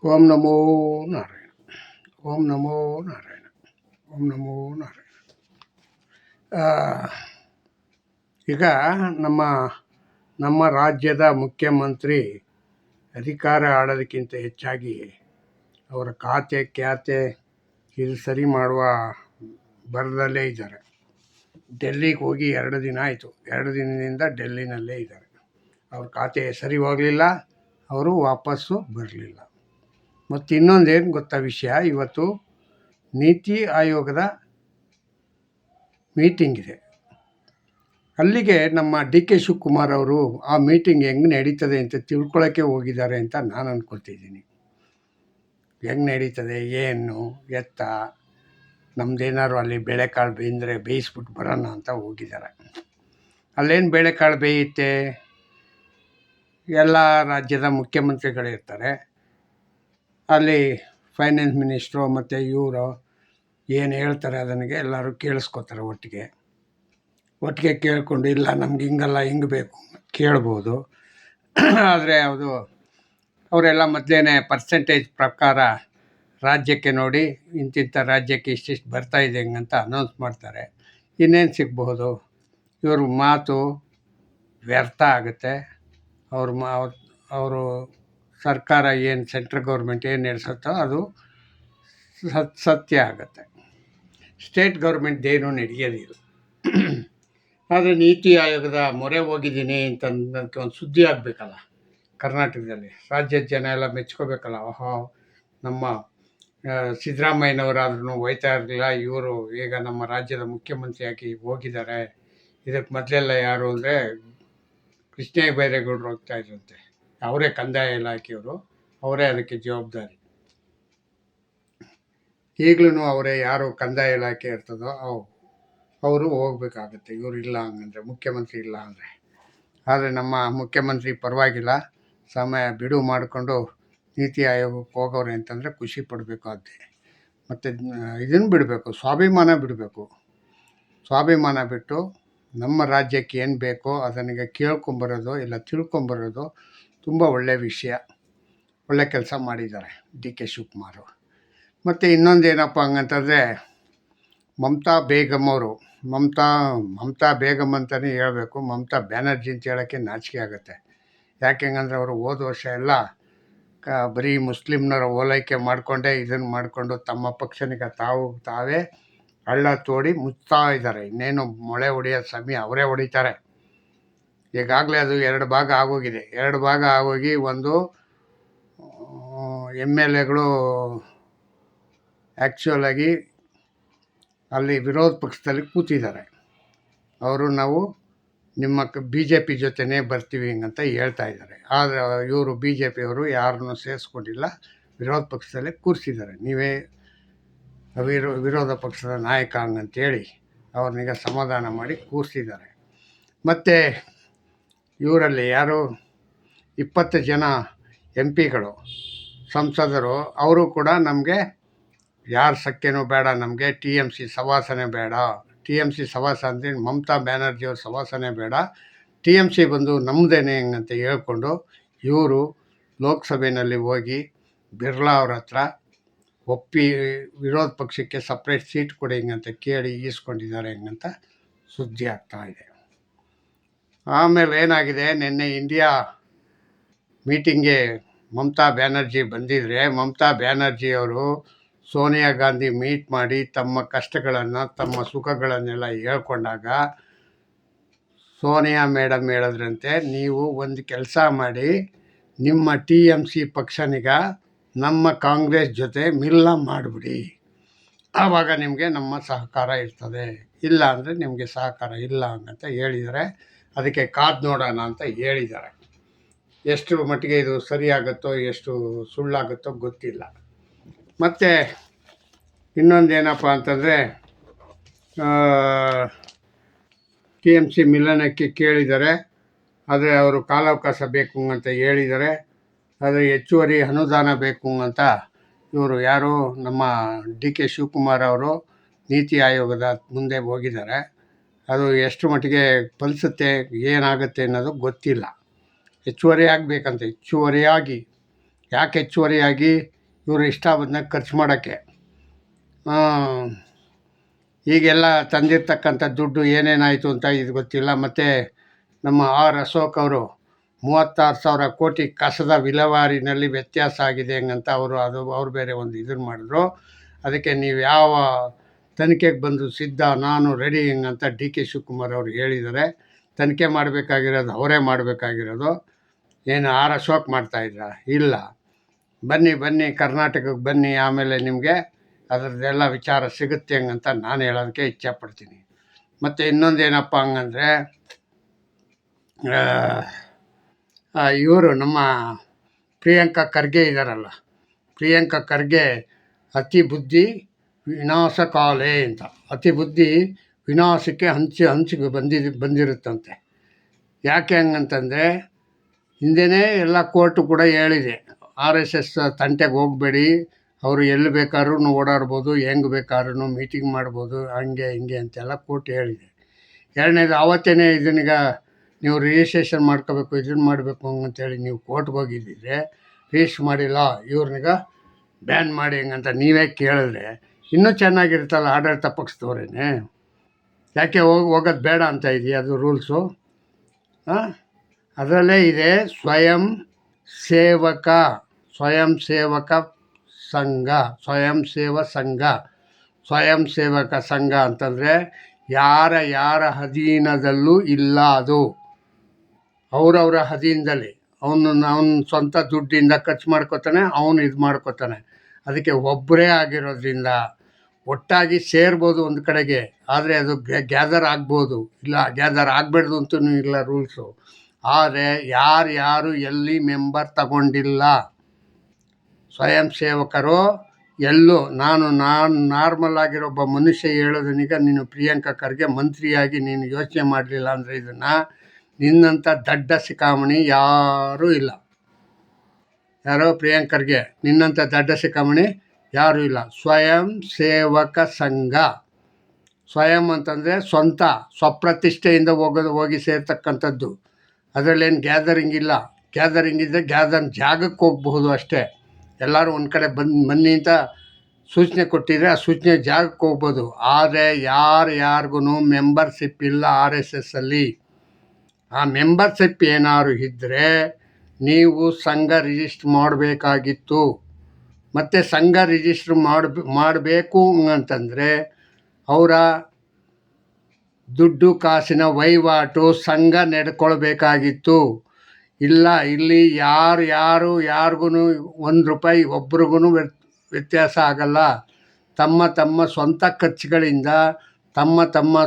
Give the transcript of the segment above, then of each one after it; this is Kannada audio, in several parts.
ಓಂ ನಮೋ ನಾರಾಯಣ. ಓಂ ನಮೋ ನಾರಾಯಣ. ಓಂ ನಮೋ ನಾರಾಯಣ. ಈಗ ನಮ್ಮ ನಮ್ಮ ರಾಜ್ಯದ ಮುಖ್ಯಮಂತ್ರಿ ಅಧಿಕಾರ ಆಳೋದಕ್ಕಿಂತ ಹೆಚ್ಚಾಗಿ ಅವರ ಖ್ಯಾತೆ ಇದು ಸರಿ ಮಾಡುವ ಬರದಲ್ಲೇ ಇದ್ದಾರೆ. ಡೆಲ್ಲಿಗೆ ಹೋಗಿ 2 ದಿನ ಆಯಿತು. 2 ದಿನದಿಂದ ಡೆಲ್ಲಿನಲ್ಲೇ ಇದ್ದಾರೆ. ಅವ್ರ ಖಾತೆ ಸರಿ ಹೋಗಲಿಲ್ಲ, ಅವರು ವಾಪಸ್ಸು ಬರಲಿಲ್ಲ. ಮತ್ತು ಇನ್ನೊಂದೇನು ಗೊತ್ತಾ ವಿಷಯ, ಇವತ್ತು ನೀತಿ ಆಯೋಗದ ಮೀಟಿಂಗ್ ಇದೆ. ಅಲ್ಲಿಗೆ ನಮ್ಮ ಡಿ ಕೆ ಶಿವಕುಮಾರ್ ಅವರು ಆ ಮೀಟಿಂಗ್ ಹೆಂಗೆ ನಡೀತದೆ ಅಂತ ತಿಳ್ಕೊಳ್ಳೋಕ್ಕೆ ಹೋಗಿದ್ದಾರೆ ಅಂತ ನಾನು ಅಂದ್ಕೊಳ್ತಿದ್ದೀನಿ. ಹೆಂಗೆ ನಡೀತದೆ, ಏನು ಎತ್ತ, ನಮ್ಮದೇನಾದ್ರು ಅಲ್ಲಿ ಬೇಳೆಕಾಳು ಬೇಯಿಸ್ಬಿಟ್ಟು ಬರೋಣ ಅಂತ ಹೋಗಿದ್ದಾರೆ. ಅಲ್ಲೇನು ಬೇಳೆಕಾಳು ಬೇಯುತ್ತೆ, ಎಲ್ಲ ರಾಜ್ಯದ ಮುಖ್ಯಮಂತ್ರಿಗಳಿರ್ತಾರೆ. ಅಲ್ಲಿ ಫೈನಾನ್ಸ್ ಮಿನಿಸ್ಟ್ರು ಮತ್ತು ಇವರು ಏನು ಹೇಳ್ತಾರೆ ಅದನಿಗೆ ಎಲ್ಲರೂ ಕೇಳಿಸ್ಕೊತಾರೆ. ಒಟ್ಟಿಗೆ ಕೇಳಿಕೊಂಡು ಇಲ್ಲ ನಮ್ಗೆ ಹಿಂಗಲ್ಲ ಹಿಂಗೆ ಬೇಕು ಕೇಳ್ಬೋದು. ಆದರೆ ಅದು ಅವರೆಲ್ಲ ಮೊದಲೇ ಪರ್ಸೆಂಟೇಜ್ ಪ್ರಕಾರ ರಾಜ್ಯಕ್ಕೆ ನೋಡಿ ಇಂತಿಂಥ ರಾಜ್ಯಕ್ಕೆ ಇಷ್ಟಿಷ್ಟು ಬರ್ತಾಯಿದೆ ಹೆಂಗಂತ ಅನೌನ್ಸ್ ಮಾಡ್ತಾರೆ. ಇನ್ನೇನು ಸಿಗ್ಬಹುದು, ಇವ್ರ ಮಾತು ವ್ಯರ್ಥ ಆಗುತ್ತೆ. ಅವರು ಸರ್ಕಾರ ಏನು ಸೆಂಟ್ರಲ್ ಗೌರ್ಮೆಂಟ್ ಏನು ನಡೆಸುತ್ತೋ ಅದು ಸತ್ಯ ಆಗುತ್ತೆ. ಸ್ಟೇಟ್ ಗೌರ್ಮೆಂಟ್ದೇನೂ ನಡೆಯೋದಿಲ್ಲ. ಆದರೆ ನೀತಿ ಆಯೋಗದ ಮೊರೆ ಹೋಗಿದ್ದೀನಿ ಅಂತ ಒಂದು ಸುದ್ದಿ ಆಗಬೇಕಲ್ಲ ಕರ್ನಾಟಕದಲ್ಲಿ. ರಾಜ್ಯದ ಜನ ಎಲ್ಲ ಮೆಚ್ಕೋಬೇಕಲ್ಲ, ಓಹೋ ನಮ್ಮ ಸಿದ್ದರಾಮಯ್ಯನವರಾದ್ರೂ ಹೋಯ್ತಾ ಇರಲಿಲ್ಲ, ಇವರು ಈಗ ನಮ್ಮ ರಾಜ್ಯದ ಮುಖ್ಯಮಂತ್ರಿಯಾಗಿ ಹೋಗಿದ್ದಾರೆ. ಇದಕ್ಕೆ ಮೊದಲೆಲ್ಲ ಯಾರು ಅಂದರೆ ಕೃಷ್ಣಯ್ಯ ಬೈರೇಗೌಡರು ಹೋಗ್ತಾ ಇದ್ರಂತೆ. ಅವರೇ ಕಂದಾಯ ಇಲಾಖೆಯವರು, ಅವರೇ ಅದಕ್ಕೆ ಜವಾಬ್ದಾರಿ. ಈಗಲೂ ಅವರೇ ಯಾರು ಕಂದಾಯ ಇಲಾಖೆ ಇರ್ತದೋ ಅವರು ಹೋಗ್ಬೇಕಾಗತ್ತೆ. ಇವರು ಇಲ್ಲ ಹಂಗಂದರೆ, ಮುಖ್ಯಮಂತ್ರಿ ಇಲ್ಲ ಅಂದರೆ. ಆದರೆ ನಮ್ಮ ಮುಖ್ಯಮಂತ್ರಿ ಪರವಾಗಿಲ್ಲ, ಸಮಯ ಬಿಡು ಮಾಡಿಕೊಂಡು ನೀತಿ ಆಯೋಗಕ್ಕೆ ಹೋಗೋರೆ ಅಂತಂದರೆ ಖುಷಿ ಪಡಬೇಕು. ಅದೇ ಮತ್ತು ಇದನ್ನು ಬಿಡಬೇಕು, ಸ್ವಾಭಿಮಾನ ಬಿಡಬೇಕು. ಸ್ವಾಭಿಮಾನ ಬಿಟ್ಟು ನಮ್ಮ ರಾಜ್ಯಕ್ಕೆ ಏನು ಬೇಕೋ ಅದನಿಗೆ ಕೇಳ್ಕೊಂಬರೋದು ಇಲ್ಲ ತಿಳ್ಕೊಂಬರೋದು ತುಂಬ ಒಳ್ಳೆಯ ವಿಷಯ. ಒಳ್ಳೆ ಕೆಲಸ ಮಾಡಿದ್ದಾರೆ ಡಿ ಕೆ ಶಿವಕುಮಾರ್. ಮತ್ತು ಇನ್ನೊಂದೇನಪ್ಪ ಹಂಗಂತಂದರೆ ಮಮತಾ ಬೇಗಮ್ ಅವರು, ಮಮತಾ ಬೇಗಮ್ ಅಂತಲೇ ಹೇಳಬೇಕು, ಮಮತಾ ಬ್ಯಾನರ್ಜಿ ಅಂತ ಹೇಳೋಕ್ಕೆ ನಾಚಿಕೆ ಆಗುತ್ತೆ. ಯಾಕೆಂಗಂದರೆ ಅವರು ಹೋದ ವರ್ಷ ಎಲ್ಲ ಬರೀ ಮುಸ್ಲಿಮ್ನರ ಓಲೈಕೆ ಮಾಡಿಕೊಂಡೇ ಇದನ್ನು ಮಾಡಿಕೊಂಡು ತಮ್ಮ ಪಕ್ಷನಿಗೆ ತಾವೇ ಹಳ್ಳ ತೋಡಿ ಮುಚ್ತಾ ಇದ್ದಾರೆ. ಇನ್ನೇನು ಮೊಳೆ ಹೊಡೆಯೋ ಸಮಯ ಅವರೇ ಹೊಡಿತಾರೆ. ಈಗಾಗಲೇ ಅದು 2 ಭಾಗ ಆಗೋಗಿದೆ. 2 ಭಾಗ ಆಗೋಗಿ ಒಂದು MLAಗಳು ಆ್ಯಕ್ಚುಲಾಗಿ ಅಲ್ಲಿ ವಿರೋಧ ಪಕ್ಷದಲ್ಲಿ ಕೂತಿದ್ದಾರೆ. ಅವರು ನಾವು ನಿಮ್ಮ BJP ಜೊತೆನೇ ಬರ್ತೀವಿ ಹಿಂಗಂತ ಹೇಳ್ತಾ ಇದ್ದಾರೆ. ಆದರೆ ಇವರು BJPಯವರು ಯಾರನ್ನೂ ಸೇರಿಸ್ಕೊಂಡಿಲ್ಲ, ವಿರೋಧ ಪಕ್ಷದಲ್ಲೇ ಕೂರಿಸಿದ್ದಾರೆ. ನೀವೇ ವಿರೋಧ ಪಕ್ಷದ ನಾಯಕ ಹಂಗಂತೇಳಿ ಅವ್ರನ್ನೀಗ ಸಮಾಧಾನ ಮಾಡಿ ಕೂರಿಸಿದ್ದಾರೆ. ಮತ್ತು ಇವರಲ್ಲಿ ಯಾರು 20 ಜನ MP ಗಳು ಸಂಸದರು, ಅವರು ಕೂಡ ನಮಗೆ ಯಾರ ಸಖ್ಯನೂ ಬೇಡ, ನಮಗೆ TMC ಸವಾಸನೆ ಬೇಡ. TMC ಸವಾಸ ಅಂದರೆ ಮಮತಾ ಬ್ಯಾನರ್ಜಿಯವ್ರ ಸವಾಸನೆ ಬೇಡ, TMC ಬಂದು ನಮ್ಮದೇನೆ ಹೆಂಗಂತ ಹೇಳ್ಕೊಂಡು ಇವರು ಲೋಕಸಭೆಯಲ್ಲಿ ಹೋಗಿ ಬಿರ್ಲಾ ಅವ್ರ ಹತ್ರ ಒಪ್ಪಿ ವಿರೋಧ ಪಕ್ಷಕ್ಕೆ ಸಪ್ರೇಟ್ ಸೀಟ್ ಕೊಡಿ ಹಿಂಗಂತ ಕೇಳಿ ಈಸ್ಕೊಂಡಿದ್ದಾರೆ ಹೆಂಗಂತ ಸುದ್ದಿ ಆಗ್ತಾಯಿದೆ. ಆಮೇಲೆ ಏನಾಗಿದೆ, ನಿನ್ನೆ ಇಂಡಿಯಾ ಮೀಟಿಂಗ್ಗೆ ಮಮತಾ ಬ್ಯಾನರ್ಜಿ ಬಂದಿದ್ದರೆ ಮಮತಾ ಬ್ಯಾನರ್ಜಿಯವರು ಸೋನಿಯಾ ಗಾಂಧಿ ಮೀಟ್ ಮಾಡಿ ತಮ್ಮ ಕಷ್ಟಗಳನ್ನು ತಮ್ಮ ಸುಖಗಳನ್ನೆಲ್ಲ ಹೇಳ್ಕೊಂಡಾಗ ಸೋನಿಯಾ ಮೇಡಮ್ ಹೇಳಿದ್ರಂತೆ, ನೀವು ಒಂದು ಕೆಲಸ ಮಾಡಿ, ನಿಮ್ಮ TMC ಪಕ್ಷನಿಗ ನಮ್ಮ ಕಾಂಗ್ರೆಸ್ ಜೊತೆ ಮಿಲ್ಲ ಮಾಡಿಬಿಡಿ, ಆವಾಗ ನಿಮಗೆ ನಮ್ಮ ಸಹಕಾರ ಇರ್ತದೆ, ಇಲ್ಲ ಅಂದರೆ ನಿಮಗೆ ಸಹಕಾರ ಇಲ್ಲ ಅಂತ ಹೇಳಿದ್ದಾರೆ. ಅದಕ್ಕೆ ಕಾದು ನೋಡೋಣ ಅಂತ ಹೇಳಿದ್ದಾರೆ. ಎಷ್ಟು ಮಟ್ಟಿಗೆ ಇದು ಸರಿಯಾಗುತ್ತೋ ಎಷ್ಟು ಸುಳ್ಳಾಗುತ್ತೋ ಗೊತ್ತಿಲ್ಲ. ಮತ್ತು ಇನ್ನೊಂದೇನಪ್ಪ ಅಂತಂದರೆ TMC ಮಿಲನಕ್ಕೆ ಕೇಳಿದ್ದಾರೆ, ಆದರೆ ಅವರು ಕಾಲಾವಕಾಶ ಬೇಕು ಅಂತ ಹೇಳಿದ್ದಾರೆ. ಆದರೆ ಹೆಚ್ಚುವರಿ ಅನುದಾನ ಬೇಕು ಅಂತ ಇವರು ಯಾರು ನಮ್ಮ ಡಿ ಕೆ ಶಿವಕುಮಾರ್ ಅವರು ನೀತಿ ಆಯೋಗದ ಮುಂದೆ ಹೋಗಿದ್ದಾರೆ. ಅದು ಎಷ್ಟು ಮಟ್ಟಿಗೆ ಫಲಿಸುತ್ತೆ ಏನಾಗುತ್ತೆ ಅನ್ನೋದು ಗೊತ್ತಿಲ್ಲ. ಹೆಚ್ಚುವರಿ ಆಗಬೇಕಂತ, ಹೆಚ್ಚುವರಿಯಾಗಿ ಯಾಕೆ ಹೆಚ್ಚುವರಿಯಾಗಿ ಇವರು ಇಷ್ಟ ಬಂದಾಗ ಖರ್ಚು ಮಾಡೋಕ್ಕೆ. ಈಗೆಲ್ಲ ತಂದಿರ್ತಕ್ಕಂಥ ದುಡ್ಡು ಏನೇನಾಯಿತು ಅಂತ ಇದು ಗೊತ್ತಿಲ್ಲ. ಮತ್ತು ನಮ್ಮ ಆರ್ ಅಶೋಕ್ ಅವರು 36,000 ಕೋಟಿ ಕಸದ ವಿಲೇವಾರಿನಲ್ಲಿ ವ್ಯತ್ಯಾಸ ಆಗಿದೆ ಹಂಗಂತ ಅವ್ರು ಬೇರೆ ಒಂದು ಇದನ್ನು ಮಾಡಿದ್ರು. ಅದಕ್ಕೆ ನೀವು ಯಾವ ತನಿಖೆಗೆ ಬಂದು ಸಿದ್ಧ, ನಾನು ರೆಡಿ ಹಿಂಗಂತ ಡಿ ಕೆ ಶಿವಕುಮಾರ್ ಅವರು ಹೇಳಿದ್ದಾರೆ. ತನಿಖೆ ಮಾಡಬೇಕಾಗಿರೋದು ಅವರೇ ಮಾಡಬೇಕಾಗಿರೋದು. ಏನು ಆರ್ ಅಶೋಕ್ ಮಾಡ್ತಾಯಿದ್ರ? ಇಲ್ಲ. ಬನ್ನಿ ಕರ್ನಾಟಕಕ್ಕೆ ಬನ್ನಿ, ಆಮೇಲೆ ನಿಮಗೆ ಅದರದ್ದೆಲ್ಲ ವಿಚಾರ ಸಿಗುತ್ತೆ ಹಂಗಂತ ನಾನು ಹೇಳೋದಕ್ಕೆ ಇಚ್ಛೆಪಡ್ತೀನಿ. ಮತ್ತು ಇನ್ನೊಂದೇನಪ್ಪ ಹಂಗಂದರೆ, ಇವರು ನಮ್ಮ ಪ್ರಿಯಾಂಕಾ ಖರ್ಗೆ ಇದ್ದಾರಲ್ಲ, ಪ್ರಿಯಾಂಕಾ ಖರ್ಗೆ ಅತಿ ಬುದ್ಧಿ ವಿನಾಶಕಾಲೆ ಅಂತ. ಅತಿ ಬುದ್ಧಿ ವಿನಾಶಕ್ಕೆ ಹಂಚಿಗೆ ಬಂದಿರುತ್ತಂತೆ. ಯಾಕೆ ಹಂಗಂತಂದರೆ, ಹಿಂದೆಯೇ ಎಲ್ಲ ಕೋರ್ಟು ಕೂಡ ಹೇಳಿದೆ, RSS ತಂಟೆಗೆ ಹೋಗಬೇಡಿ, ಅವರು ಎಲ್ಲಿ ಬೇಕಾದ್ರೂ ಓಡಾಡ್ಬೋದು, ಹೆಂಗೆ ಬೇಕಾದ್ರೂ ಮೀಟಿಂಗ್ ಮಾಡ್ಬೋದು, ಹಂಗೆ ಹಿಂಗೆ ಅಂತೆಲ್ಲ ಕೋರ್ಟ್ ಹೇಳಿದೆ. ಎರಡನೇದು, ಆವತ್ತೇ ಇದನ್ನೀಗ ನೀವು ರಿಜಿಸ್ಟ್ರೇಷನ್ ಮಾಡ್ಕೋಬೇಕು, ಇದನ್ನು ಮಾಡಬೇಕು ಅಂತೇಳಿ ನೀವು ಕೋರ್ಟ್ಗೆ ಹೋಗಿದ್ದಿದ್ರೆ, ರಿಜಿಸ್ಟ್ರ್ ಮಾಡಿಲ್ಲ, ಇವ್ರನ್ನೀಗ ಬ್ಯಾನ್ ಮಾಡಿ ಹೆಂಗಂತ ನೀವೇ ಕೇಳಿದ್ರೆ ಇನ್ನೂ ಚೆನ್ನಾಗಿರುತ್ತಲ್ಲ ಆಡಳಿತ ಪಕ್ಷದವರೇನೆ. ಯಾಕೆ ಹೋಗೋದು ಬೇಡ ಅಂತ ಇದೆಯಾ ಅದು ರೂಲ್ಸು? ಅದರಲ್ಲೇ ಇದೆ ಸ್ವಯಂ ಸೇವಕ ಸಂಘ, ಸ್ವಯಂ ಸೇವಕ ಸಂಘ ಅಂತಂದರೆ ಯಾರ ಅಧೀನದಲ್ಲೂ ಇಲ್ಲ. ಅದು ಅವರವರ ಅಧೀನದಲ್ಲಿ ಅವನ ಸ್ವಂತ ದುಡ್ಡಿಂದ ಖರ್ಚು ಮಾಡ್ಕೋತಾನೆ, ಅವನು ಇದು ಮಾಡ್ಕೋತಾನೆ. ಅದಕ್ಕೆ ಒಬ್ಬರೇ ಆಗಿರೋದ್ರಿಂದ ಒಟ್ಟಾಗಿ ಸೇರ್ಬೋದು ಒಂದು ಕಡೆಗೆ, ಆದರೆ ಅದು ಗ್ಯಾದರ್ ಆಗ್ಬೋದು, ಇಲ್ಲ ಗ್ಯಾದರ್ ಆಗಬೇಡ್ದು ಅಂತೂ ಇಲ್ಲ ರೂಲ್ಸು. ಆದರೆ ಯಾರು ಎಲ್ಲಿ ಮೆಂಬರ್ ತಗೊಂಡಿಲ್ಲ, ಸ್ವಯಂ ಸೇವಕರು ಎಲ್ಲೂ ನಾನು ನಾರ್ಮಲ್ ಆಗಿರೋ ಒಬ್ಬ ಮನುಷ್ಯ ಹೇಳೋದನ್ನೀಗ ನೀನು ಪ್ರಿಯಾಂಕಾ ಖರ್ಗೆ ಮಂತ್ರಿಯಾಗಿ ನೀನು ಯೋಚನೆ ಮಾಡಲಿಲ್ಲ ಅಂದರೆ ಇದನ್ನು ನಿನ್ನಂಥ ದಡ್ಡ ಶಿಖಾಮಣಿ ಯಾರೂ ಇಲ್ಲ. ಯಾರೋ ಪ್ರಿಯಾಂಕಾ ಖರ್ಗೆ ನಿನ್ನಂಥ ದಡ್ಡ ಶಿಖಾಮಣಿ ಯಾರೂ ಇಲ್ಲ. ಸ್ವಯಂ ಸೇವಕ ಸಂಘ, ಸ್ವಯಂ ಅಂತಂದರೆ ಸ್ವಂತ ಸ್ವಪ್ರತಿಷ್ಠೆಯಿಂದ ಹೋಗಿ ಸೇರ್ತಕ್ಕಂಥದ್ದು. ಅದರಲ್ಲೇನು ಗ್ಯಾದರಿಂಗ್ ಇಲ್ಲ. ಗ್ಯಾದರಿಂಗ್ ಇದ್ದರೆ ಜಾಗಕ್ಕೆ ಹೋಗಬಹುದು ಅಷ್ಟೇ. ಎಲ್ಲರೂ ಒಂದು ಕಡೆ ಬನ್ನಿ ಅಂತ ಸೂಚನೆ ಕೊಟ್ಟಿದ್ರೆ ಆ ಸೂಚನೆ ಜಾಗಕ್ಕೆ ಹೋಗ್ಬೋದು. ಆದರೆ ಯಾರಿಗೂ ಮೆಂಬರ್ಶಿಪ್ ಇಲ್ಲ RSSಲ್ಲಿ. ಆ ಮೆಂಬರ್ಶಿಪ್ ಏನಾದ್ರು ಇದ್ದರೆ ನೀವು ಸಂಘ ರಿಜಿಸ್ಟ್ರ್ ಮಾಡಬೇಕಾಗಿತ್ತು. ಮತ್ತು ಸಂಘ ರಿಜಿಸ್ಟ್ರ್ ಮಾಡಬೇಕು ಅಂತಂದರೆ ಅವರ ದುಡ್ಡು ಕಾಸಿನ ವಹಿವಾಟು ಸಂಘ ನಡ್ಕೊಳ್ಬೇಕಾಗಿತ್ತು. ಇಲ್ಲ, ಇಲ್ಲಿ ಯಾರಿಗೂ ₹1 ಒಬ್ರಿಗೂ ವ್ಯತ್ಯಾಸ ಆಗಲ್ಲ. ತಮ್ಮ ಸ್ವಂತ ಖರ್ಚುಗಳಿಂದ ತಮ್ಮ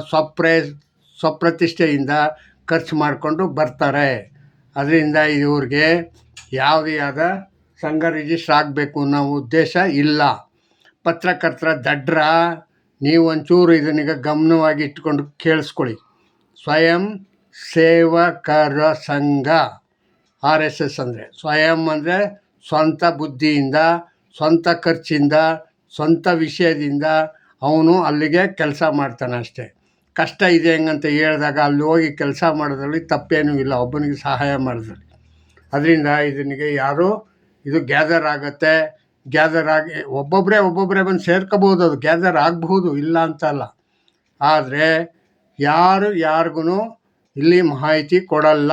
ಸ್ವಪ್ರತಿಷ್ಠೆಯಿಂದ ಖರ್ಚು ಮಾಡಿಕೊಂಡು ಬರ್ತಾರೆ. ಅದರಿಂದ ಇವ್ರಿಗೆ ಯಾವುದೇ ಆದ ಸಂಘ ರಿಜಿಸ್ಟ್ರ್ ಆಗಬೇಕು ಅನ್ನೋ ಉದ್ದೇಶ ಇಲ್ಲ. ಪತ್ರಕರ್ತರ ದಡ್ರ, ನೀವು ಒಂಚೂರು ಇದನ್ನೀಗ ಗಮನವಾಗಿ ಇಟ್ಕೊಂಡು ಕೇಳಿಸ್ಕೊಳ್ಳಿ. ಸ್ವಯಂ ಸೇವಕರ ಸಂಘ RSS ಅಂದರೆ, ಸ್ವಯಂ ಅಂದರೆ ಸ್ವಂತ ಬುದ್ಧಿಯಿಂದ, ಸ್ವಂತ ಖರ್ಚಿಂದ, ಸ್ವಂತ ವಿಷಯದಿಂದ ಅವನು ಅಲ್ಲಿಗೆ ಕೆಲಸ ಮಾಡ್ತಾನೆ ಅಷ್ಟೇ. ಕಷ್ಟ ಇದೆ ಹೆಂಗಂತ ಹೇಳಿದಾಗ ಅಲ್ಲಿ ಹೋಗಿ ಕೆಲಸ ಮಾಡೋದ್ರಲ್ಲಿ ತಪ್ಪೇನೂ ಇಲ್ಲ, ಒಬ್ಬನಿಗೆ ಸಹಾಯ ಮಾಡೋದ್ರಲ್ಲಿ. ಅದರಿಂದ ಇದನ್ನಿಗೆ ಇದು ಗ್ಯಾದರ್ ಆಗುತ್ತೆ. ಗ್ಯಾದರ್ ಆಗಿ ಒಬ್ಬೊಬ್ಬರೇ ಬಂದು ಸೇರ್ಕೋಬೋದು, ಅದು ಗ್ಯಾದರ್ ಆಗಬಹುದು, ಇಲ್ಲ ಅಂತಲ್ಲ. ಆದರೆ ಯಾರಿಗೂ ಇಲ್ಲಿ ಮಾಹಿತಿ ಕೊಡಲ್ಲ.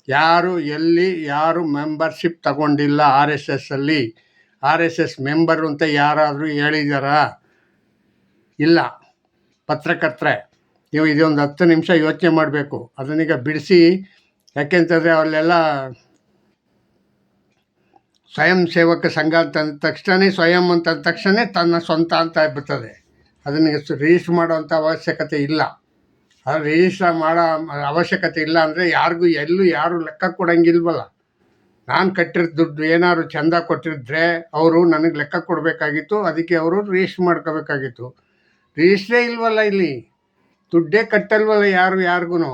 ಯಾರು ಮೆಂಬರ್ಶಿಪ್ ತಗೊಂಡಿಲ್ಲ RSSಲ್ಲಿ, RSS ಮೆಂಬರು ಅಂತ ಯಾರಾದರೂ ಹೇಳಿದಾರಾ? ಇಲ್ಲ. ಪತ್ರಕರ್ತರೆ, ನೀವು ಇದೊಂದು 10 ನಿಮಿಷ ಯೋಚನೆ ಮಾಡಬೇಕು. ಅದನ್ನೀಗ ಬಿಡಿಸಿ. ಯಾಕೆಂತಂದರೆ ಅಲ್ಲೆಲ್ಲ ಸ್ವಯಂ ಸೇವಕ ಸಂಘ ಅಂತಂದ ತಕ್ಷಣ, ಸ್ವಯಂ ಅಂತಂದ ತಕ್ಷಣ ತನ್ನ ಸ್ವಂತ ಅಂತ ಬರ್ತದೆ. ಅದನ್ನು ರಿಜಿಸ್ಟ್ರ್ ಮಾಡೋವಂಥ ಅವಶ್ಯಕತೆ ಇಲ್ಲ. ಅದು ರಿಜಿಸ್ಟ್ರ್ ಮಾಡೋ ಅವಶ್ಯಕತೆ ಇಲ್ಲ ಅಂದರೆ ಯಾರು ಲೆಕ್ಕ ಕೊಡೋಂಗಿಲ್ವಲ್ಲ. ನಾನು ಕಟ್ಟಿರೋ ದುಡ್ಡು ಏನಾದ್ರು ಚಂದ ಕೊಟ್ಟಿದ್ರೆ ಅವರು ನನಗೆ ಲೆಕ್ಕ ಕೊಡಬೇಕಾಗಿತ್ತು. ಅದಕ್ಕೆ ಅವರು ರಿಜಿಸ್ಟ್ರ್ ಮಾಡ್ಕೋಬೇಕಾಗಿತ್ತು. ರಿಜಿಸ್ಟ್ರೇ ಇಲ್ವಲ್ಲ, ಇಲ್ಲಿ ದುಡ್ಡೇ ಕಟ್ಟಲ್ವಲ್ಲ ಯಾರಿಗೂ.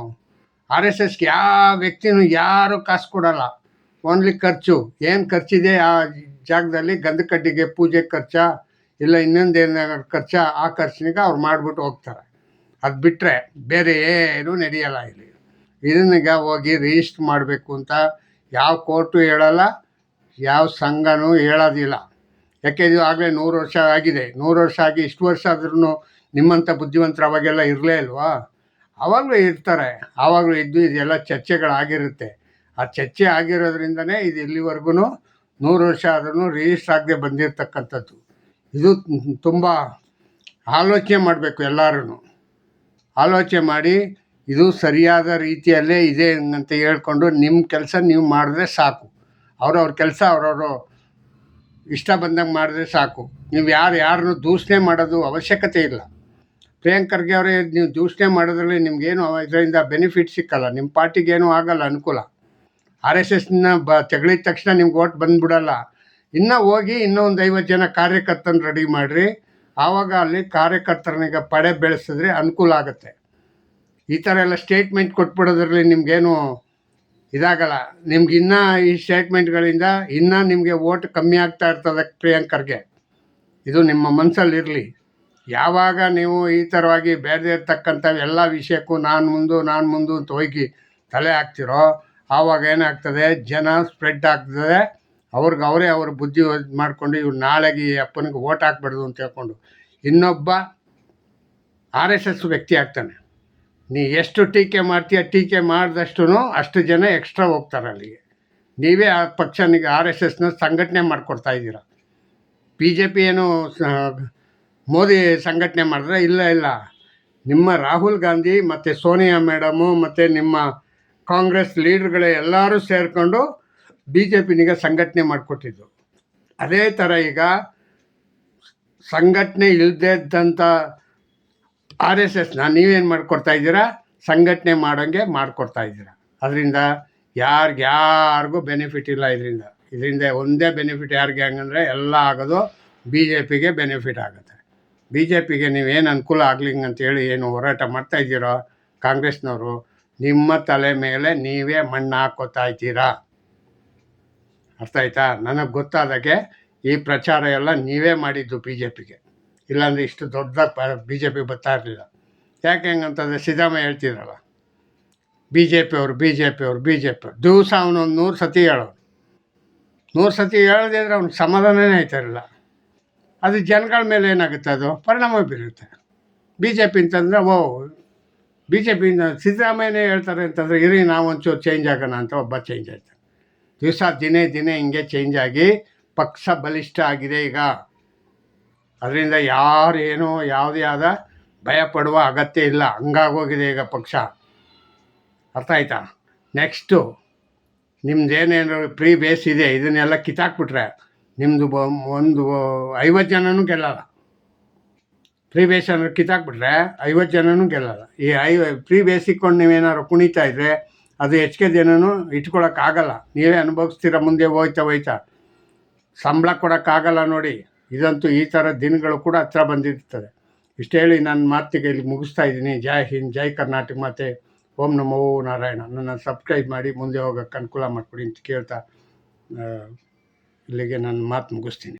RSSಗೆ ಯಾವ ವ್ಯಕ್ತಿನೂ ಯಾರು ಕಾಸು ಕೊಡಲ್ಲ. ಓನ್ಲಿ ಖರ್ಚು. ಏನು ಖರ್ಚಿದೆ ಆ ಜಾಗದಲ್ಲಿ, ಗಂಧ ಕಡ್ಡಿಗೆ ಪೂಜೆ ಖರ್ಚಾ, ಇಲ್ಲ ಇನ್ನೊಂದೇನಾದ್ರು ಖರ್ಚಾ, ಆ ಖರ್ಚಿನಿಗೆ ಅವ್ರು ಮಾಡಿಬಿಟ್ಟು ಹೋಗ್ತಾರೆ. ಅದು ಬಿಟ್ಟರೆ ಬೇರೆ ಏನೂ ನಡೆಯಲ್ಲ ಇಲ್ಲಿ. ಇದನ್ನೀಗ ಹೋಗಿ ರಿಜಿಸ್ಟ್ರ್ ಮಾಡಬೇಕು ಅಂತ ಯಾವ ಕೋರ್ಟು ಹೇಳಲ್ಲ, ಯಾವ ಸಂಘನೂ ಹೇಳೋದಿಲ್ಲ. ಯಾಕೆ ಇದು ಆಗಲೇ 100 ವರ್ಷ ಆಗಿದೆ. 100 ವರ್ಷ ಆಗಿ ಇಷ್ಟು ವರ್ಷ ಆದ್ರೂ ನಿಮ್ಮಂಥ ಬುದ್ಧಿವಂತರು ಅವಾಗೆಲ್ಲ ಇರಲೇ ಇಲ್ವಾ? ಆವಾಗಲೂ ಇರ್ತಾರೆ. ಆವಾಗಲೂ ಇದ್ದು ಇದೆಲ್ಲ ಚರ್ಚೆಗಳಾಗಿರುತ್ತೆ. ಆ ಚರ್ಚೆ ಆಗಿರೋದ್ರಿಂದನೇ ಇದು ಇಲ್ಲಿವರೆಗೂ 100 ವರ್ಷ ಆದ್ರೂ ರಿಜಿಸ್ಟರ್ ಆಗದೆ ಬಂದಿರತಕ್ಕಂಥದ್ದು. ಇದು ತುಂಬ ಆಲೋಚನೆ ಮಾಡಬೇಕು ಎಲ್ಲರೂ. ಆಲೋಚನೆ ಮಾಡಿ ಇದು ಸರಿಯಾದ ರೀತಿಯಲ್ಲೇ ಇದೆ ಅಂತ ಹೇಳ್ಕೊಂಡು ನಿಮ್ಮ ಕೆಲಸ ನೀವು ಮಾಡಿದ್ರೆ ಸಾಕು. ಅವ್ರವ್ರ ಕೆಲಸ ಅವ್ರವರು ಇಷ್ಟ ಬಂದಂಗೆ ಮಾಡಿದ್ರೆ ಸಾಕು. ನೀವು ಯಾರನ್ನು ದೂಷಣೆ ಮಾಡೋದು ಅವಶ್ಯಕತೆ ಇಲ್ಲ. ಪ್ರಿಯಾಂಕ್ ಖರ್ಗೆ ಅವರೇ, ನೀವು ದೂಷಣೆ ಮಾಡೋದ್ರಲ್ಲಿ ನಿಮಗೇನು ಇದರಿಂದ ಬೆನಿಫಿಟ್ ಸಿಕ್ಕಲ್ಲ, ನಿಮ್ಮ ಪಾರ್ಟಿಗೇನು ಆಗಲ್ಲ ಅನುಕೂಲ. RSSನ ತೆಗಳಿದ ತಕ್ಷಣ ನಿಮ್ಗೆ ಓಟ್ ಬಂದುಬಿಡಲ್ಲ. ಇನ್ನೂ ಹೋಗಿ ಇನ್ನೂ ಒಂದು 50 ಜನ ಕಾರ್ಯಕರ್ತನ ರೆಡಿ ಮಾಡಿರಿ. ಆವಾಗ ಅಲ್ಲಿ ಕಾರ್ಯಕರ್ತರನಿಗೆ ಪಡೆ ಬೆಳೆಸಿದ್ರೆ ಅನುಕೂಲ ಆಗುತ್ತೆ. ಈ ಥರ ಎಲ್ಲ ಸ್ಟೇಟ್ಮೆಂಟ್ ಕೊಟ್ಬಿಡೋದ್ರಲ್ಲಿ ನಿಮಗೇನು ಇದಾಗಲ್ಲ. ನಿಮ್ಗೆ ಇನ್ನೂ ಈ ಸ್ಟೇಟ್ಮೆಂಟ್ಗಳಿಂದ ಇನ್ನೂ ನಿಮಗೆ ಓಟ್ ಕಮ್ಮಿ ಆಗ್ತಾ ಇರ್ತದೆ ಪ್ರಿಯಾಂಕ್ ಖರ್ಗೆ. ಇದು ನಿಮ್ಮ ಮನಸ್ಸಲ್ಲಿರಲಿ. ಯಾವಾಗ ನೀವು ಈ ಥರವಾಗಿ ಬೇಡದೇ ಇರ್ತಕ್ಕಂಥ ಎಲ್ಲ ವಿಷಯಕ್ಕೂ ನಾನು ಮುಂದು ಅಂತ ಹೋಗಿ ತಲೆ ಹಾಕ್ತಿರೋ, ಆವಾಗ ಏನಾಗ್ತದೆ, ಜನ ಸ್ಪ್ರೆಡ್ ಆಗ್ತದೆ. ಅವರೇ ಅವ್ರ ಬುದ್ಧಿ ಮಾಡಿಕೊಂಡು ಇವ್ರು ನಾಳೆಗೆ ಈ ಅಪ್ಪನಿಗೆ ಓಟ್ ಹಾಕ್ಬಾರ್ದು ಅಂತ ಹೇಳ್ಕೊಂಡು ಇನ್ನೊಬ್ಬ RSS ವ್ಯಕ್ತಿ ಆಗ್ತಾನೆ. ನೀ ಎಷ್ಟು ಟೀಕೆ ಮಾಡ್ತೀಯ, ಟೀಕೆ ಮಾಡಿದಷ್ಟು ಅಷ್ಟು ಜನ ಎಕ್ಸ್ಟ್ರಾ ಹೋಗ್ತಾರೆ ಅಲ್ಲಿಗೆ. ನೀವೇ ಆ ಪಕ್ಷನಿಗೆ RSSನ ಸಂಘಟನೆ ಮಾಡಿಕೊಡ್ತಾ ಇದ್ದೀರ. BJP ಏನು ಮೋದಿ ಸಂಘಟನೆ ಮಾಡಿದ್ರೆ ಇಲ್ಲ. ನಿಮ್ಮ ರಾಹುಲ್ ಗಾಂಧಿ ಮತ್ತು ಸೋನಿಯಾ ಮೇಡಮು ಮತ್ತು ನಿಮ್ಮ ಕಾಂಗ್ರೆಸ್ ಲೀಡ್ರ್ಗಳೇ ಎಲ್ಲರೂ ಸೇರಿಕೊಂಡು BJPನಿಗೆ ಸಂಘಟನೆ ಮಾಡಿಕೊಟ್ಟಿದ್ದು. ಅದೇ ಥರ ಈಗ ಸಂಘಟನೆ ಇಲ್ಲದೇ ಇದ್ದಂಥ RSSನ ನೀವೇನು ಮಾಡಿಕೊಡ್ತಾ ಇದ್ದೀರಾ, ಸಂಘಟನೆ ಮಾಡೋಂಗೆ ಮಾಡಿಕೊಡ್ತಾ ಇದ್ದೀರಾ. ಅದರಿಂದ ಯಾರಿಗೂ ಬೆನಿಫಿಟ್ ಇಲ್ಲ. ಇದರಿಂದ ಒಂದೇ ಬೆನಿಫಿಟ್ ಯಾರಿಗೆ ಹಂಗಂದರೆ ಎಲ್ಲ ಆಗೋದು BJPಗೆ ಬೆನಿಫಿಟ್ ಆಗುತ್ತೆ. BJPಗೆ ನೀವೇನು ಅನುಕೂಲ ಆಗ್ಲಿಂಗಂತೇಳಿ ಏನು ಹೋರಾಟ ಮಾಡ್ತಾಯಿದ್ದೀರೋ ಕಾಂಗ್ರೆಸ್ನವರು, ನಿಮ್ಮ ತಲೆ ಮೇಲೆ ನೀವೇ ಮಣ್ಣು ಹಾಕೋತಾ ಇದ್ದೀರಾ. ಅರ್ಥ ಆಯ್ತಾ? ನನಗೆ ಗೊತ್ತಾದಾಗೆ ಈ ಪ್ರಚಾರ ಎಲ್ಲ ನೀವೇ ಮಾಡಿದ್ದು BJPಗೆ. ಇಲ್ಲಾಂದರೆ ಇಷ್ಟು ದೊಡ್ಡದಾಗಿ BJP ಬರ್ತಾ ಇರಲಿಲ್ಲ. ಯಾಕೆ ಹೆಂಗಂತಂದರೆ ಸಿದ್ದರಾಮಯ್ಯ ಹೇಳ್ತಿದ್ರಲ್ಲ, BJP ಅವರು ದಿವಸ ಅವನೊಂದು 100 ಸತಿ ಹೇಳೋನು. 100 ಸತಿ ಹೇಳದೇ ಇದ್ರೆ ಅವ್ನಿಗೆ ಸಮಾಧಾನನೇ ಆಯ್ತಾರಿಲ್ಲ. ಅದು ಜನಗಳ ಮೇಲೆ ಏನಾಗುತ್ತೆ, ಅದು ಪರಿಣಾಮ ಬೀರುತ್ತೆ. BJP ಅಂತಂದರೆ BJಪಿಯಿಂದ ಸಿದ್ದರಾಮಯ್ಯನೇ ಹೇಳ್ತಾರೆ ಅಂತಂದರೆ ಇರಿ ನಾವೊಂಚೂರು ಚೇಂಜ್ ಆಗೋಣ ಅಂತ ಒಬ್ಬ ಚೇಂಜ್ ಆಯ್ತಾನೆ. ದಿನೇ ಹಿಂಗೆ ಚೇಂಜ್ ಆಗಿ ಪಕ್ಷ ಬಲಿಷ್ಠ ಆಗಿದೆ ಈಗ. ಅದರಿಂದ ಯಾರೇನೋ ಯಾವುದೇ ಆದ ಭಯ ಪಡುವ ಅಗತ್ಯ ಇಲ್ಲ. ಹಂಗಾಗೋಗಿದೆ ಈಗ ಪಕ್ಷ. ಅರ್ಥ ಆಯ್ತಾ? ನೆಕ್ಸ್ಟು ನಿಮ್ಮದೇನೇನು ಪ್ರೀ ಬೇಸ್ ಇದೆ ಇದನ್ನೆಲ್ಲ ಕಿತ್ತಾಕ್ಬಿಟ್ರೆ ನಿಮ್ಮದು ಒಂದು 50 ಜನನೂ ಗೆಲ್ಲಲ್ಲ. ಪ್ರೀ ಬೇಸ್ ಅನ್ನೋದು ಕಿತ್ತಾಕ್ಬಿಟ್ರೆ 50 ಜನನೂ ಗೆಲ್ಲಲ್ಲ. ಈ ಪ್ರೀ ಬೇಸ್ ಇಟ್ಕೊಂಡು ನೀವೇನಾದ್ರು ಕುಣಿತಾ ಇದ್ದರೆ ಅದು ಹೆಚ್ಚಿಗೆ ಜನನೂ ಇಟ್ಕೊಳಕ್ಕಾಗಲ್ಲ. ನೀವೇ ಅನುಭವಿಸ್ತೀರ ಮುಂದೆ ಹೋಯ್ತಾ ಸಂಬಳ ಕೊಡೋಕ್ಕಾಗಲ್ಲ ನೋಡಿ. ಇದಂತೂ ಈ ಥರ ದಿನಗಳು ಕೂಡ ಹತ್ರ ಬಂದಿರ್ತದೆ. ಇಷ್ಟು ಹೇಳಿ ನನ್ನ ಮಾತಿಗೆ ಇಲ್ಲಿ ಮುಗಿಸ್ತಾ ಇದ್ದೀನಿ. ಜೈ ಹಿಂದ್, ಜೈ ಕರ್ನಾಟಕ ಮಾತೆ, ಓಂ ನಮೋ ನಾರಾಯಣ. ನನ್ನ ಸಬ್ಸ್ಕ್ರೈಬ್ ಮಾಡಿ ಮುಂದೆ ಹೋಗೋಕ್ಕೆ ಅನುಕೂಲ ಮಾಡಿಕೊಡಿ ಅಂತ ಕೇಳ್ತಾ ಇಲ್ಲಿಗೆ ನನ್ನ ಮಾತು ಮುಗಿಸ್ತೀನಿ.